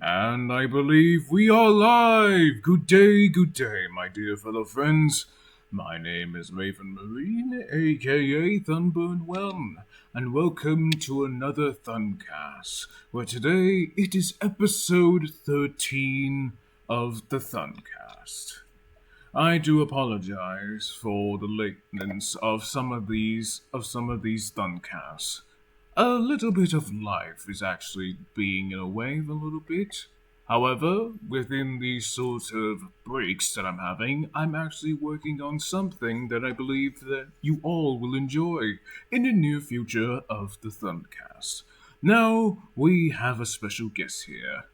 And I believe we are live! Good day, my dear fellow friends. My name is Raven Marine, aka Thunburn1, and welcome to another Thuncast, where today it is episode 13 of the Thuncast. I do apologize for the lateness of some of these Thuncast. A little bit of life is actually being in a wave a little bit. However, within these sort of breaks that I'm having, I'm actually working on something that I believe that you all will enjoy in the near future of the Thuncast. Now, we have a special guest here.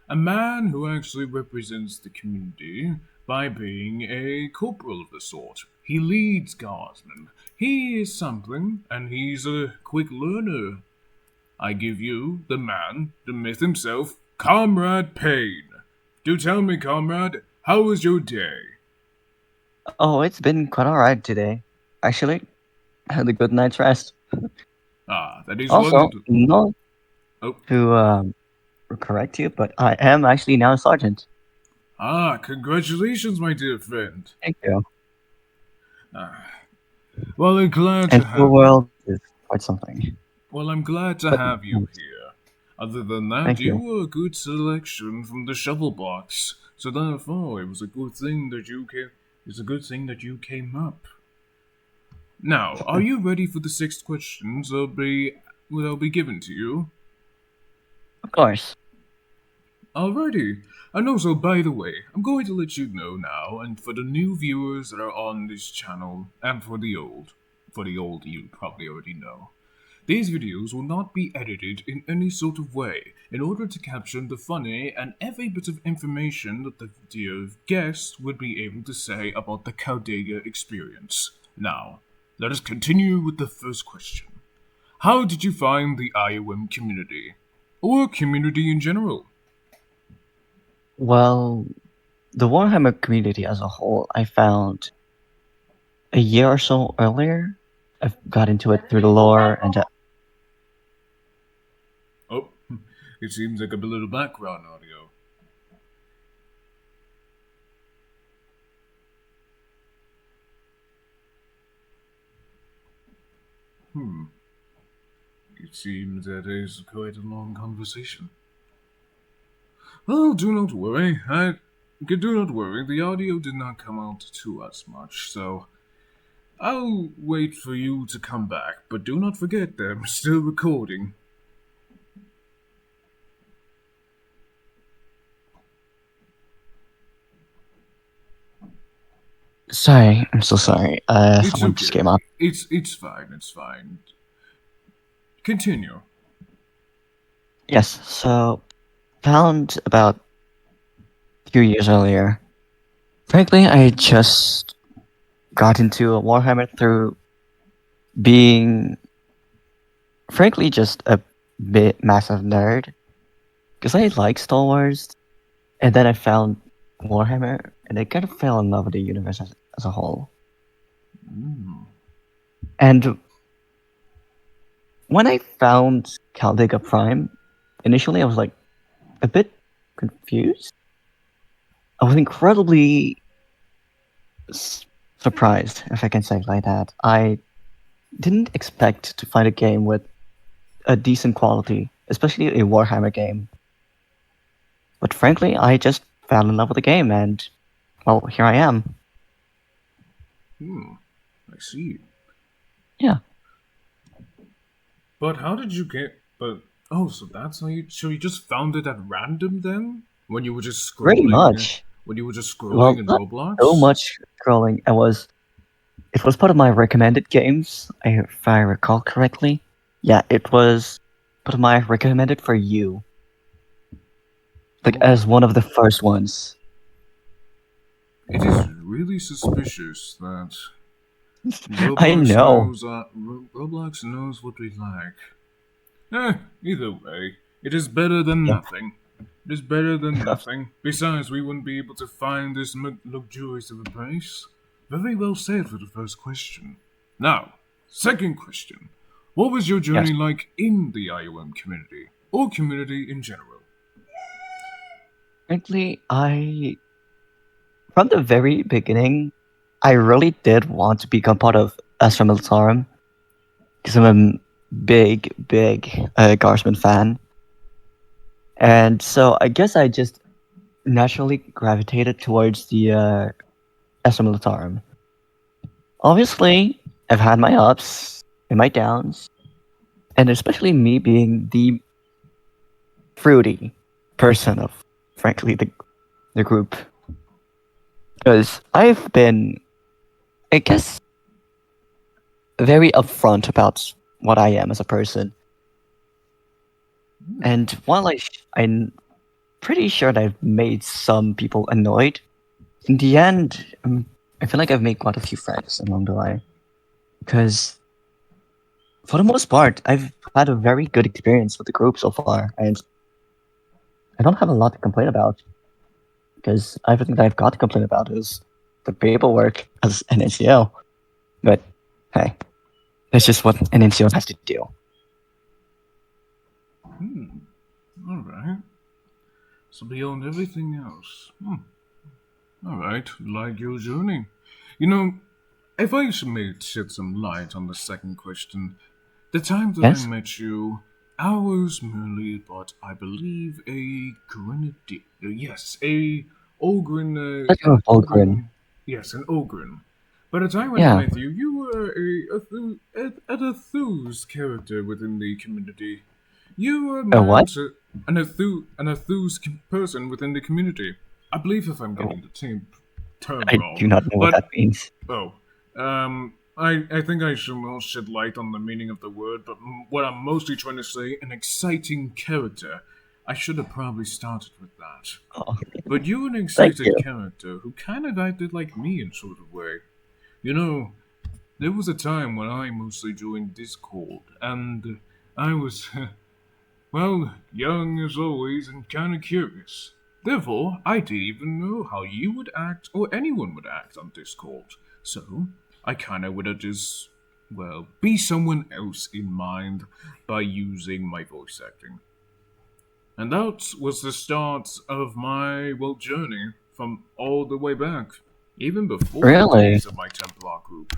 A man who actually represents the community by being a corporal of the sort. He leads guardsmen. He is something, and he's a quick learner. I give you the man, the myth himself, Comrade Payne. Do tell me, comrade, how was your day? Oh, it's been quite alright today. Actually, I had a good night's rest. Ah, that is Also, wonderful. not Oh, to correct you, but I am actually now a sergeant. congratulations, my dear friend. Thank you. Ah, well, I'm glad And to for the have you. world is quite something. Well, I'm glad to But have you here. Other than that, thank you you. were a good selection from the shovel box. So therefore, it was a good thing that you came. It's a good thing that you came up. Now, are you ready for the sixth questions? Will be given to you. Of course. Alrighty. And also, by the way, I'm going to let you know now, and for the new viewers that are on this channel, and for the old you probably already know. These videos will not be edited in any sort of way in order to capture the funny and every bit of information that the dear guest would be able to say about the Caldega experience. Now, let us continue with the first question. How did you find the IOM community? Or community in general? Well, the Warhammer community as a whole, I found a year or so earlier. I've got into it through the lore and Oh, it seems like a little background audio. Hmm, it seems that is quite a long conversation. Well, do not worry. Do not worry. The audio did not come out to us much, so I'll wait for you to come back. But do not forget that I'm still recording. sorry, I'm so sorry. It's Someone just came okay. up. It's fine. It's fine. Continue. Yes, so found about a few years earlier. Frankly, I just got into a Warhammer through being, frankly, just a bit massive nerd. Because I like Star Wars, and then I found Warhammer, and I kind of fell in love with the universe as a whole. Mm. And when I found Caldega Prime, initially I was like a bit confused. I was incredibly surprised, if I can say it like that. I didn't expect to find a game with a decent quality, especially a Warhammer game. But frankly, I just fell in love with the game, and well, here I am. Hmm. I see. Yeah, But how did you get? But oh, so that's how you. So you just found it at random then? When you were just pretty scrolling? much. When you were just scrolling Well, in not so Roblox? much scrolling. It was part of my recommended games, if I recall correctly. Yeah, it was part of my recommended for you, like Oh, as one of the first ones. it is really suspicious that I know. Roblox knows what we like. Either way, it is better than Yeah. nothing. It is better than nothing. Besides, we wouldn't be able to find this luxurious of a place. Very well said for the first question. Now, second question. What was your Yes. journey like in the IOM community? Or community in general? Frankly, from the very beginning, I really did want to become part of Astra Militarum because I'm a big Guardsman fan. And so I guess I just naturally gravitated towards the Astra Militarum. Obviously, I've had my ups and my downs, and especially me being the fruity person of, frankly, the group. Because I've been, I guess, very upfront about what I am as a person. And while I'm pretty sure that I've made some people annoyed, in the end, I feel like I've made quite a few friends along the way. Because for the most part, I've had a very good experience with the group so far, and I don't have a lot to complain about. Because everything that I've got to complain about is the paperwork as an NCO. But hey, that's just what an NCO has to do. All right. So beyond everything else, all right, like your journey. You know, if I may shed some light on the second question, the time that I Yes? met you, I was merely but I believe a grenadier. Yes, a Ogren. Such a Volgren. Ogren. Yes, an Ogren. By the time when I Yeah. met you, you were an enthused character within the community. You were A what? an enthused person within the community. I believe if I'm getting the term I do wrong, not know what but that means. oh, I think I should not shed light on the meaning of the word, but what I'm mostly trying to say, an exciting character. I should have probably started with that. Oh, But you're an thank you. excited character who kind of acted like me in sort of way. You know, there was a time when I mostly joined Discord, and I was, well, young as always and kind of curious. Therefore, I didn't even know how you would act or anyone would act on Discord. So, I kinda would have just, well, be someone else in mind by using my voice acting. And that was the start of my, well, journey from all the way back, even before the Really? days of my Templar group.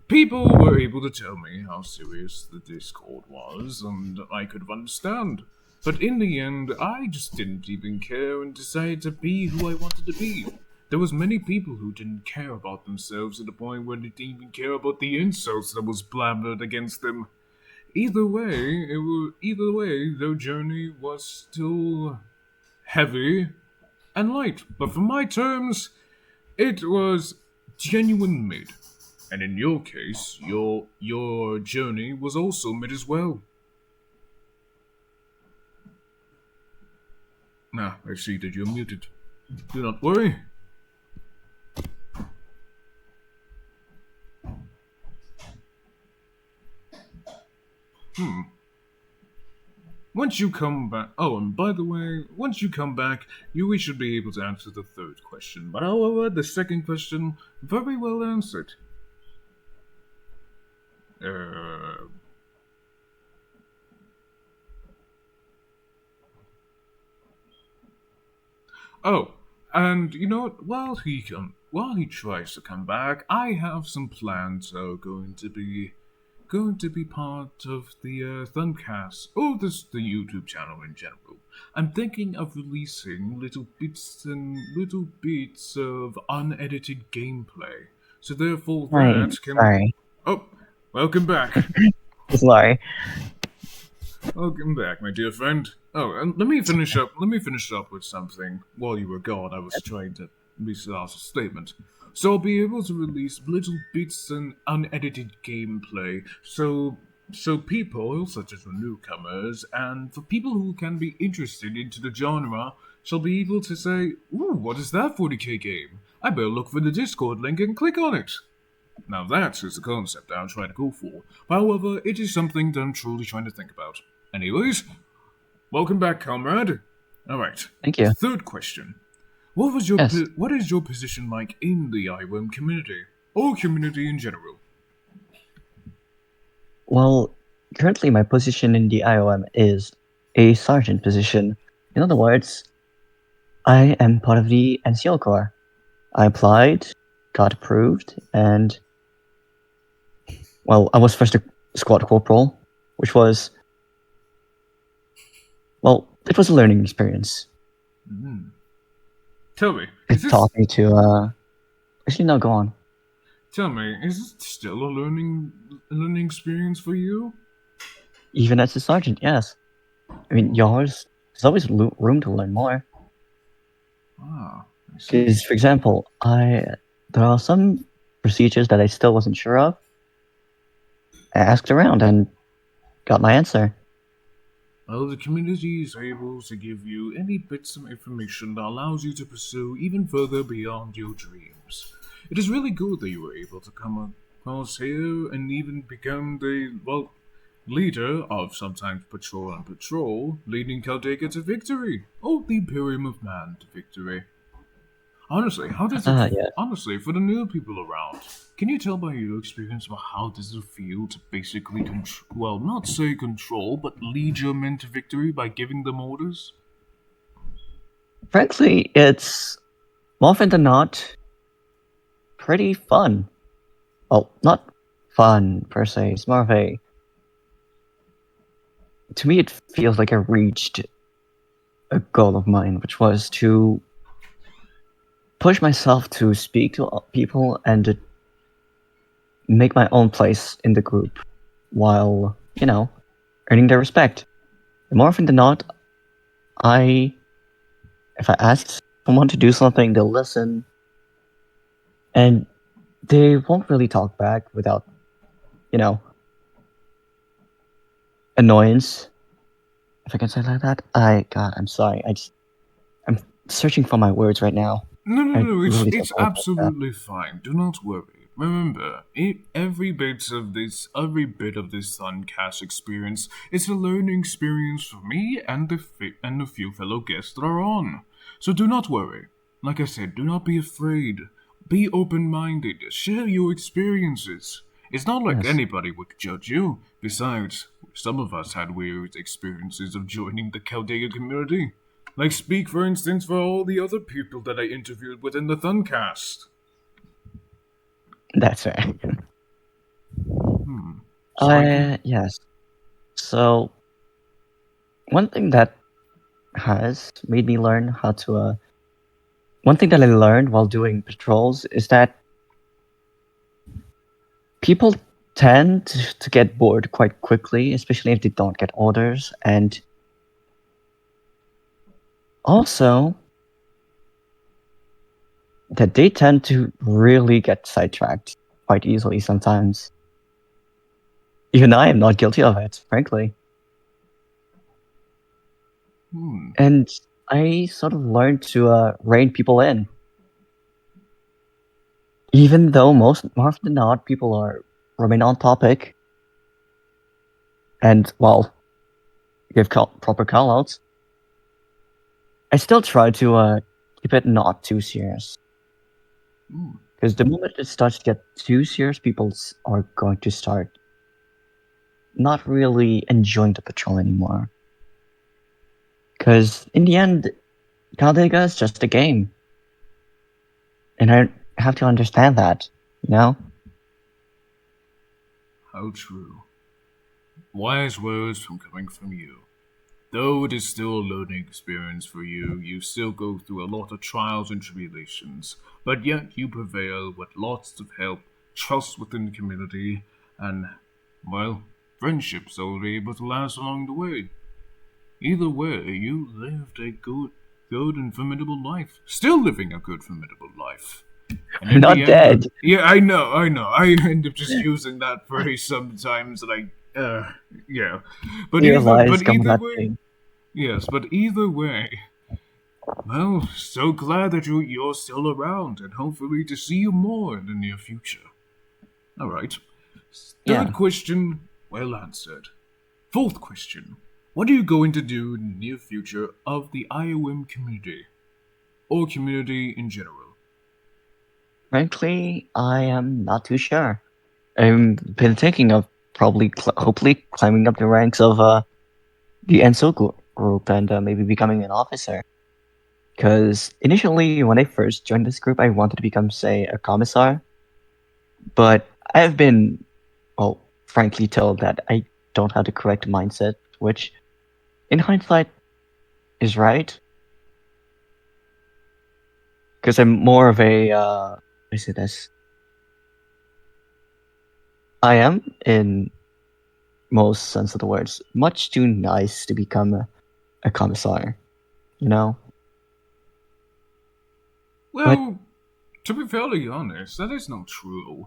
People were able to tell me how serious the Discord was, and I could understand. But in the end, I just didn't even care and decided to be who I wanted to be. There was many people who didn't care about themselves to the point where they didn't even care about the insults that was blabbered against them. Either way, their journey was still heavy and light. But for my terms, it was genuine mid. And in your case, your journey was also mid as well. I see that you're muted. Do not worry. Once you come back, oh, and by the way, once you come back, we should be able to answer the third question. But however, the second question, very well answered. Uh, Oh, and you know what? While he tries to come back, I have some plans that are going to be part of the thuncast or the YouTube channel in general. I'm thinking of releasing little bits of unedited gameplay. So therefore, Right. that can. Sorry. Oh, welcome back. Sorry. Welcome back, my dear friend. Oh, and let me finish up. Let me finish up with something. While you were gone, I was trying to last a statement. So I'll be able to release little bits and unedited gameplay. So people such as the newcomers and for people who can be interested into the genre shall be able to say, "Ooh, what is that 40k game? I better look for the Discord link and click on it." Now that is the concept I'm trying to go for. However, it is something that I'm truly trying to think about. Anyways, welcome back, comrade. Alright, Thank the you. third question. What was your Yes. what is your position like in the IOM community? Or community in general? Well, currently my position in the IOM is a sergeant position. In other words, I am part of the NCO Corps. I applied, got approved, and well, I was first a squad corporal, which was it was a learning experience. Mm. Tell me, is It this? taught me to actually no, go on. Tell me, is it still a learning experience for you? Even as a sergeant, yes. I mean, there's always room to learn more. Ah, I see. Because, for example, there are some procedures that I still wasn't sure of. I asked around and got my answer. Well, the community is able to give you any bits of information that allows you to pursue even further beyond your dreams. It is really good that you were able to come across here and even become the, well, leader of sometimes patrol and patrol, leading Caldega to victory. Oh, the Imperium of Man to victory. Honestly, how does it? Yeah. Honestly, for the new people around, can you tell by your experience about how does it feel to basically well, not say control, but lead your men to victory by giving them orders? Frankly, it's more often than not pretty fun. Well, not fun per se. It's more of a. To me, it feels like I reached a goal of mine, which was to push myself to speak to people and to make my own place in the group while, earning their respect. And more often than not, I if I ask someone to do something, they'll listen and they won't really talk back without, you know, annoyance. If I can say it like that. God, I'm sorry. I'm searching for my words right now. No, no, I no. It's really do it's apologize for that. absolutely fine. Do not worry. Remember, every bit of this Thuncast experience is a learning experience for me and the few fellow guests that are on. So do not worry. Like I said, do not be afraid. Be open-minded. Share your experiences. It's not like Yes. anybody would judge you. Besides, some of us had weird experiences of joining the Chaldea community. Like, speak, for instance, for all the other people that I interviewed within the Thuncast. That's right. Hmm. So Yes. So one thing that has made me learn how to one thing that I learned while doing patrols is that people tend to get bored quite quickly, especially if they don't get orders. And also that they tend to really get sidetracked quite easily sometimes. Even I am not guilty of it, frankly. hmm. And I sort of learned to rein people in. Even though more often than not, people remain on topic and, well, give proper callouts, I still try to keep it not too serious. Hmm. Because the moment it starts to get too serious, people are going to start not really enjoying the patrol anymore. Because in the end, Caldega is just a game. And I have to understand that, you know? How true. Wise words from coming from you. Though it is still a learning experience for you, you still go through a lot of trials and tribulations, but yet you prevail with lots of help, trust within the community, and, well, friendships that will be able to last along the way. Either way, you lived a good and formidable life. Still living a good, formidable life. And I'm in the not end, dead. yeah, I know. I end up just using that phrase sometimes, and yeah. Your lies But come either without way, paying. yes. But either way, well, so glad that you're still around, and hopefully to see you more in the near future. All right. Third Yeah. question, well answered. Fourth question: what are you going to do in the near future of the IOM community, or community in general? Frankly, I am not too sure. I've been thinking of probably, hopefully, climbing up the ranks of the ENSO group and maybe becoming an officer. Because initially, when I first joined this group, I wanted to become, say, a commissar, but I've been, well, frankly told that I don't have the correct mindset, which, in hindsight, is right. Because I'm more of a, what is it as? I am, in most sense of the words, much too nice to become a commissar, you know? But, Well, to be fairly honest, that is not true.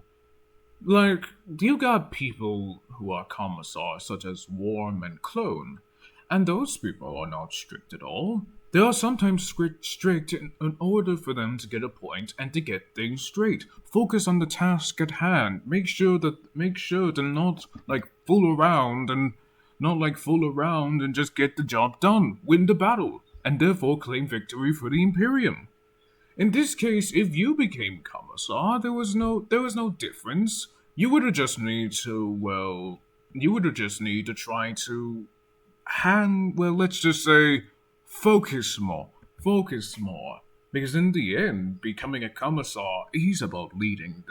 Like, you got people who are commissars, such as Worm and Clone, and those people are not strict at all. They are sometimes strict in order for them to get a point and to get things straight. Focus on the task at hand. Make sure to not fool around and just get the job done. Win the battle, and therefore claim victory for the Imperium. In this case, if you became commissar, there was no difference. You would have just need to try to let's just say focus more. Focus more. Because in the end, becoming a commissar is about leading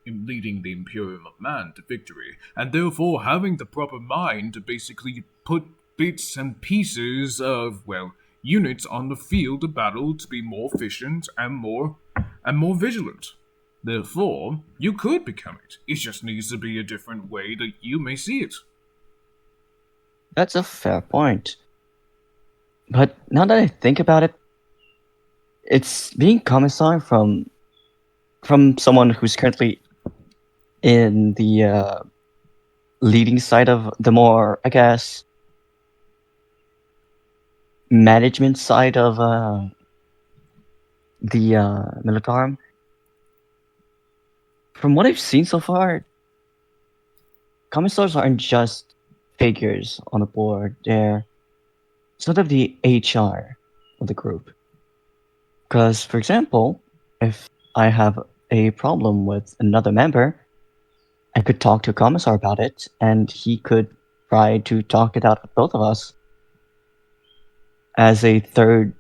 the Imperium of Man to victory, and therefore having the proper mind to basically put bits and pieces of units on the field of battle to be more efficient and more vigilant. Therefore, you could become it. It just needs to be a different way that you may see it. that's a fair point. But now that I think about it, it's being commissar from someone who's currently in the leading side of the more, I guess, management side of the Militarum. From what I've seen so far, commissars aren't just figures on a board. They're sort of the HR of the group. Because, for example, if I have a problem with another member, I could talk to a commissar about it, and he could try to talk it out with both of us as a third,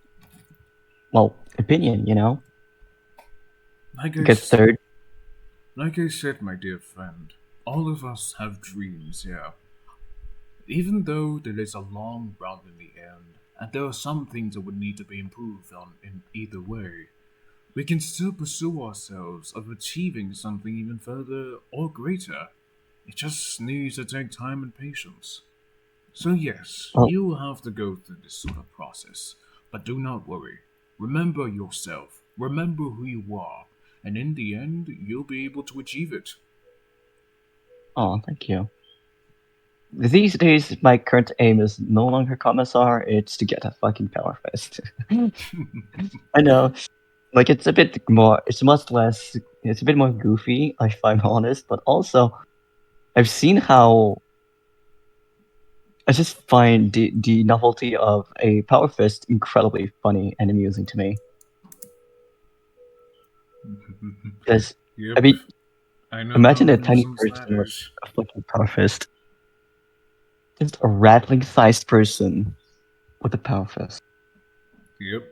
well, opinion, you know? Like I, Like a s- third. like I said, my dear friend, all of us have dreams, yeah. Even though there is a long road in the end, and there are some things that would need to be improved on in either way, we can still pursue ourselves of achieving something even further or greater. It just needs to take time and patience. So, yes, Well, you will have to go through this sort of process, but do not worry. Remember yourself, remember who you are, and in the end, you'll be able to achieve it. oh, thank you. These days, my current aim is no longer commissar, it's to get a fucking power fist. I know, like, it's much less, it's a bit more goofy, if I'm honest, but also, I've seen how I just find the novelty of a power fist incredibly funny and amusing to me. Because, I Yep, mean, I know how imagine a tiny nuisance that person with is. a fucking power fist. Just a rattling sized person with a power fist. Yep.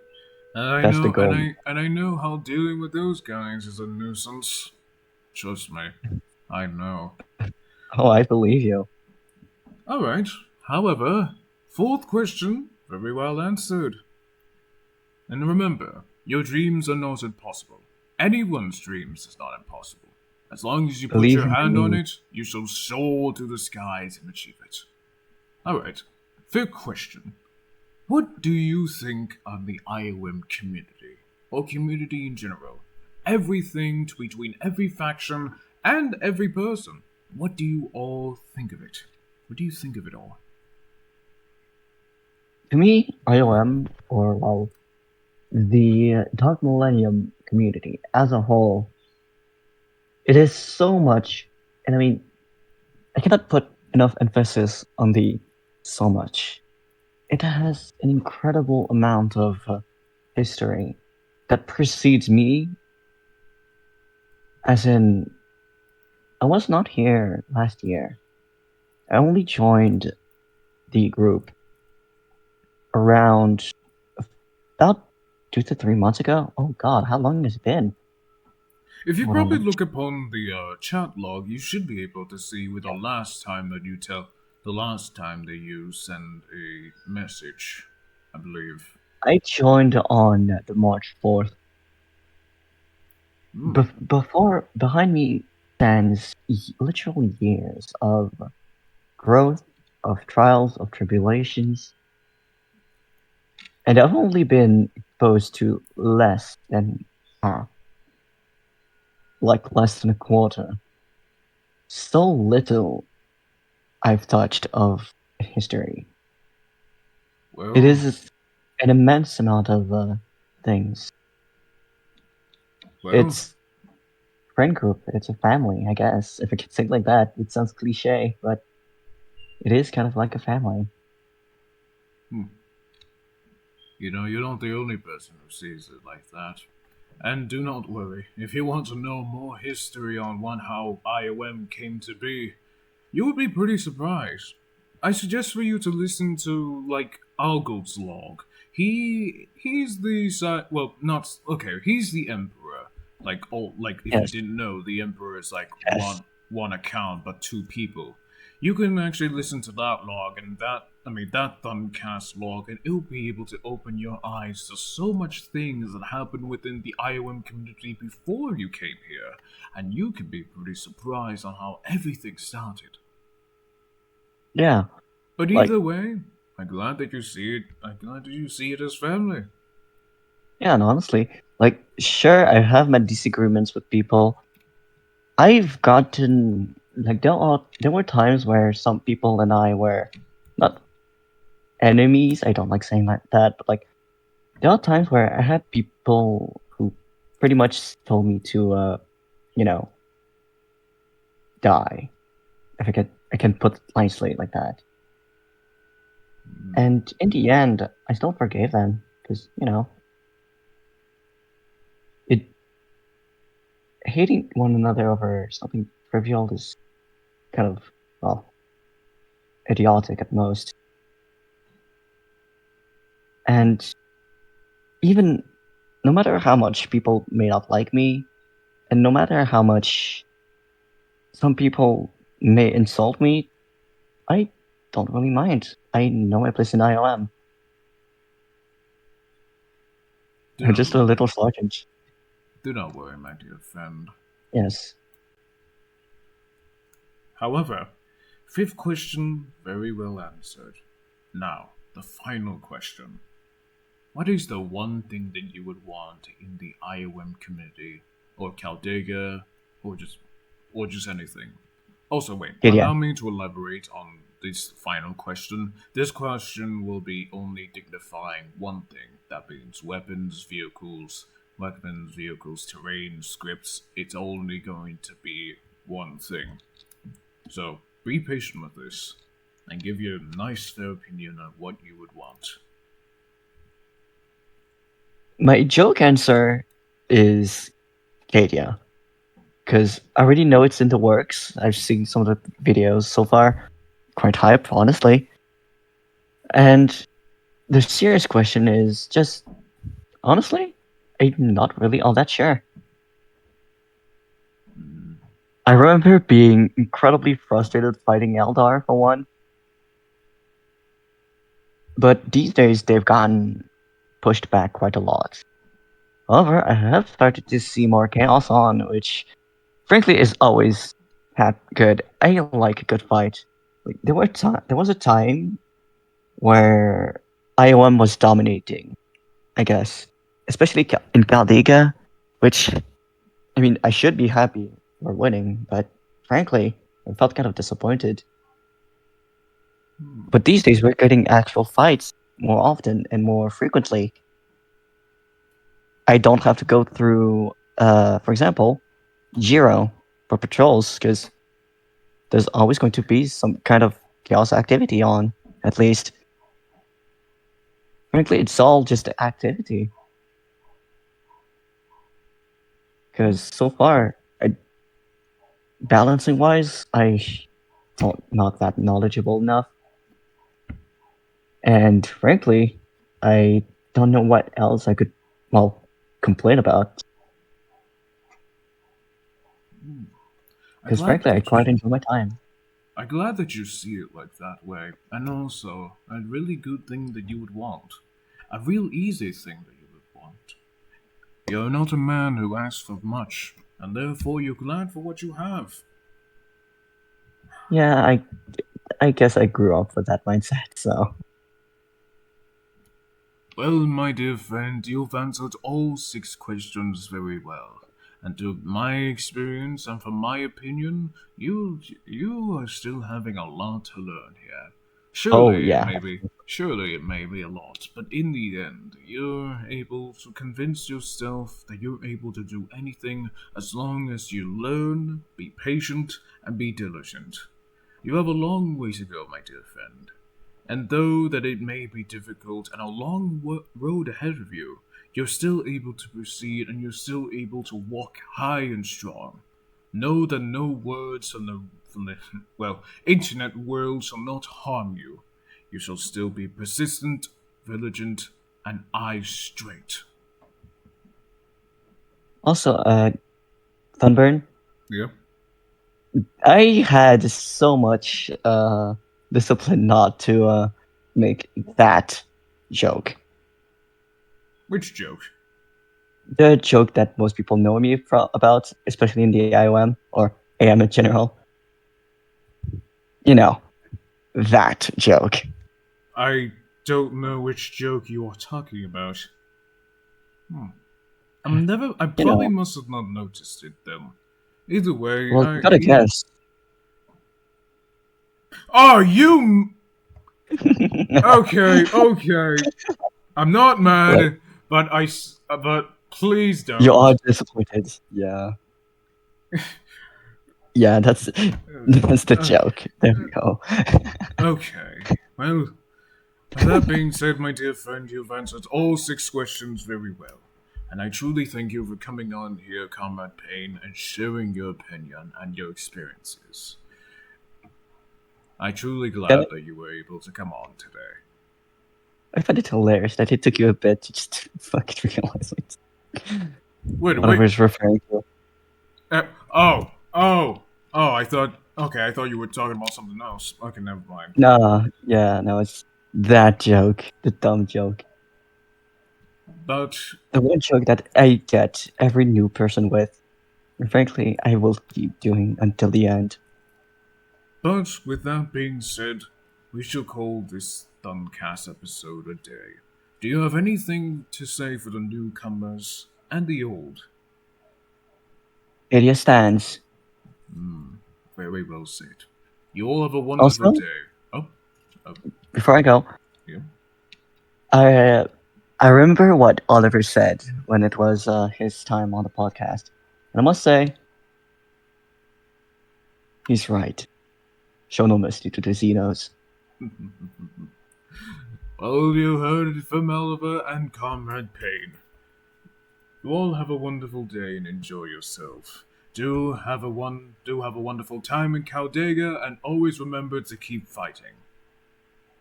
I That's the know, and goal. I know how dealing with those guys is a nuisance. Trust me, I know. Oh, I believe you. All right. However, fourth question, very well answered. And remember, your dreams are not impossible. Anyone's dreams is not impossible. As long as you put Believe your in hand on me. it, you shall soar to the skies and achieve it. All right. Fifth question. What do you think of the IOM community, or community in general? Everything between every faction and every person. What do you all think of it? What do you think of it all? To me, IOM, or well, the Dark Millennium community as a whole, it is so much, and I mean, I cannot put enough emphasis on the so much. It has an incredible amount of history that precedes me, as in, I was not here last year. I only joined the group around about 2 to 3 months ago. Oh God, how long has it been? If you Hold on, probably let me look upon the chat log, you should be able to see with check. the last time that you send a message, I believe. I joined on the March 4th. Hmm. Before behind me stands literally years of growth, of trials, of tribulations, and I've only been exposed to less than half, like less than a quarter. So little I've touched of history. It Well, is an immense amount of things. well, It's friend group. It's a family, I guess. If I can say it like that, it sounds cliche, but it is kind of like a family. hmm. You're not the only person who sees it like that. And do not worry, if you want to know more history on how IOM came to be, you would be pretty surprised. I suggest for you to listen to like Algo's log. He's the well, not okay. He's the emperor. Like if you Yes, didn't know, the emperor is like yes. one account but two people. You can actually listen to that log and that thuncast log, and it'll be able to open your eyes to so much things that happened within the IOM community before you came here, and you can be pretty surprised on how everything started. Yeah, But like, either way, I'm glad that you see it. I'm glad that you see it as family. yeah, and honestly, like, sure, I have my disagreements with people. I've gotten, like, there were times where some people and I were not enemies. I don't like saying like that, but like, there are times where I had people who pretty much told me to, you know, die. If I can put it nicely like that. Mm, And in the end, I still forgave them because it hating one another over something trivial is kind of, well, idiotic at most. And even no matter how much people may not like me, and no matter how much some people may insult me, I don't really mind. I know my place in IOM. do I'm not just a little worry. sergeant. Do not worry, my dear friend. Yes. However, fifth question, very well answered. Now, the final question. What is the one thing that you would want in the IOM community, or Caldega, or just anything? Also, wait, Yeah, yeah. allow me to elaborate on this final question. This question will be only dignifying one thing. That means weapons, vehicles, terrain, scripts. It's only going to be one thing. So be patient with this and give your nice fair opinion on what you would want. My joke answer is Cadia. Because I already know it's in the works. I've seen some of the videos so far. Quite hype, honestly. And the serious question is just, honestly, I'm not really all that sure. Mm, I remember being incredibly frustrated fighting Eldar for one, but these days they've gotten pushed back quite a lot. However, I have started to see more chaos on, which frankly is always good. I like a good fight. Like, there was a time where IOM was dominating, I guess, especially in Caldega, which I mean I should be happy we're winning, but frankly I felt kind of disappointed. hmm. But these days we're getting actual fights more often and more frequently. I don't have to go through, for example, Giro for patrols because there's always going to be some kind of chaos activity on. At least, frankly, it's all just activity. Because so far, balancing wise, I don't not that knowledgeable enough, and frankly, I don't know what else I could. well, complain about. I'm Because glad frankly, I that you quite enjoy my time. I'm glad that you see it like that way, and also a really good thing that you would want. A real easy thing that you would want. You're not a man who asks for much, and therefore you're glad for what you have. Yeah, I guess I grew up with that mindset. So Well, my dear friend, you've answered all 6 questions very well. And to my experience and from my opinion, you are still having a lot to learn here. oh yeah, Surely it may be a lot, but in the end, you're able to convince yourself that you're able to do anything as long as you learn, be patient, and be diligent. You have a long way to go, my dear friend. And though that it may be difficult and a long road ahead of you, you're still able to proceed and you're still able to walk high and strong. Know that no words from the internet world shall not harm you. You shall still be persistent, vigilant, and eyes straight. also, Sunburn. Yeah. I had so much discipline not to make that joke. Which joke? The joke that most people know me about, especially in the IOM or AM in general. You know, that joke. I don't know which joke you are talking about. I You probably know, must have not noticed it then. Either way, well, you gotta guess. Oh, you. Okay, okay. I'm not But mad, but please you don't. are disappointed. Yeah. Yeah, that's that's the Uh, joke. There we go. okay. Well, with that being said, my dear friend, you've answered all 6 questions very well. And I truly thank you for coming on here, Comrade Payne, and sharing your opinion and your experiences. I'm truly Can glad that you were able to come on today. I find it hilarious that it took you a bit to just fucking realize Wait, what I wait. was referring to. Uh, oh, oh, oh! I thought. Okay, I thought you were talking about something else. Okay, never mind. No, yeah, no, it's that joke, the dumb joke. But The one joke that I get every new person with. And frankly, I will keep doing until the end. with that being said, we shall call this thuncast episode a day. Do you have anything to say for the newcomers and the old? Idiot stands. Very well said. You all have a wonderful Also, day. Oh, oh, before I go, yeah. I I remember what Oliver said when it was his time on the podcast, and I must say he's right. Show no mercy to the Xenos. Well, you heard it from Oliver and Comrade Payne. You all have a wonderful day and enjoy yourself. Do have a wonderful time in Caldega, and always remember to keep fighting.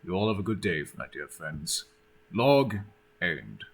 You all have a good day, my dear friends. Log end.